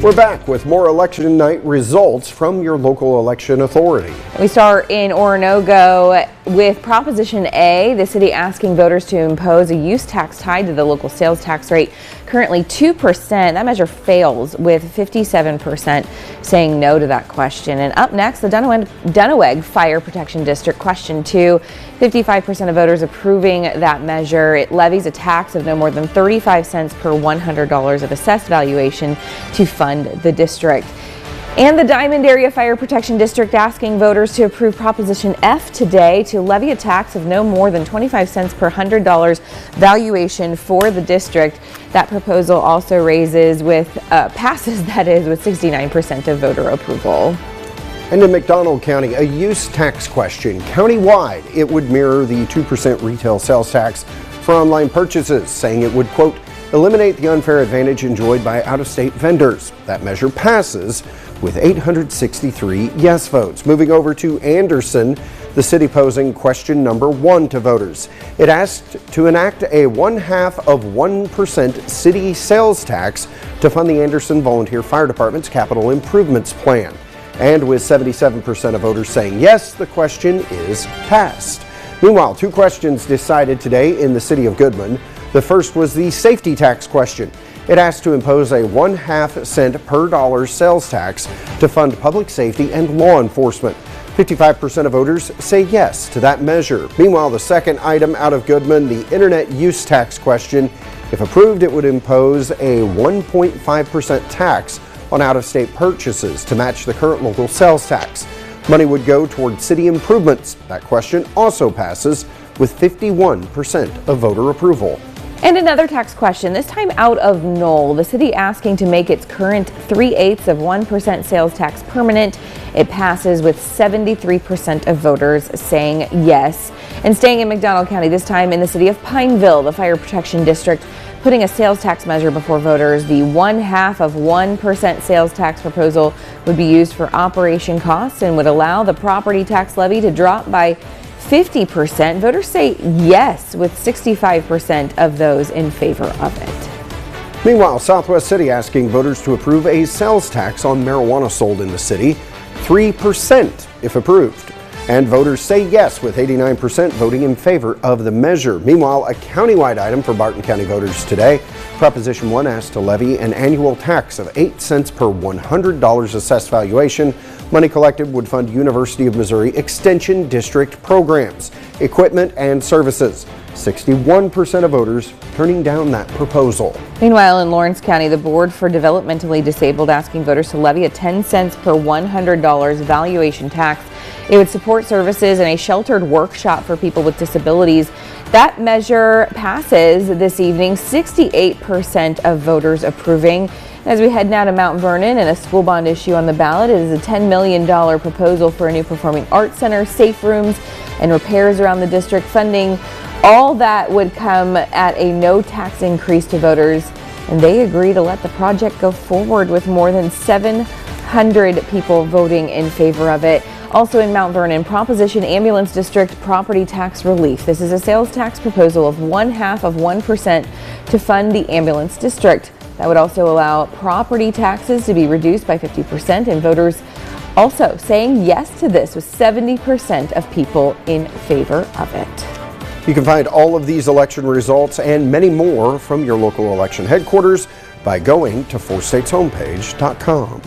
We're back with more election night results from your local election authority. We start in Oronogo with Proposition A, the city asking voters to impose a use tax tied to the local sales tax rate, currently 2%. That measure fails, with 57% saying no to that question. And up next, the Dunaweg Fire Protection District, question 2. 55% of voters approving that measure. It levies a tax of no more than 35 cents per $100 of assessed valuation to fund the district. And the Diamond Area Fire Protection District asking voters to approve Proposition F today to levy a tax of no more than 25 cents per $100 valuation for the district. That proposal also passes with 69% of voter approval. And in McDonald County, a use tax question. Countywide, it would mirror the 2% retail sales tax for online purchases, saying it would, quote, eliminate the unfair advantage enjoyed by out-of-state vendors. That measure passes with 863 yes votes. Moving over to Anderson, the city posing question number 1 to voters. It asked to enact a 0.5% city sales tax to fund the Anderson Volunteer Fire Department's capital improvements plan. And with 77% of voters saying yes, the question is passed. Meanwhile, 2 questions decided today in the city of Goodman. The first was the safety tax question. It asked to impose a 1/2 cent per dollar sales tax to fund public safety and law enforcement. 55% of voters say yes to that measure. Meanwhile, the second item out of Goodman, the internet use tax question. If approved, it would impose a 1.5% tax on out-of-state purchases to match the current local sales tax. Money would go toward city improvements. That question also passes with 51% of voter approval. And another tax question, this time out of Knoll, the city asking to make its current 3/8 of 1% sales tax permanent. It passes with 73% of voters saying yes. And staying in McDonald County, this time in the city of Pineville, the Fire Protection District putting a sales tax measure before voters. The 1/2 of 1% sales tax proposal would be used for operation costs and would allow the property tax levy to drop by 50%. Voters say yes, with 65% of those in favor of it. Meanwhile, Southwest City asking voters to approve a sales tax on marijuana sold in the city, 3% if approved. And voters say yes, with 89% voting in favor of the measure. Meanwhile, a countywide item for Barton County voters today. Proposition 1 asks to levy an annual tax of 8 cents per $100 assessed valuation. Money collected would fund University of Missouri Extension District programs, equipment, and services. 61% of voters turning down that proposal. Meanwhile, in Lawrence County, the Board for Developmentally Disabled asking voters to levy a 10 cents per $100 valuation tax. It would support services and a sheltered workshop for people with disabilities. That measure passes this evening, 68% of voters approving. As we head now to Mount Vernon and a school bond issue on the ballot, it is a $10 million proposal for a new performing arts center, safe rooms, and repairs around the district. Funding, all that would come at a no tax increase to voters, and they agree to let the project go forward with more than 700 people voting in favor of it. Also in Mount Vernon, Proposition Ambulance District property tax relief. This is a sales tax proposal of 1/2 of 1% to fund the ambulance district. That would also allow property taxes to be reduced by 50%, and voters also saying yes to this, with 70% of people in favor of it. You can find all of these election results and many more from your local election headquarters by going to 4stateshomepage.com.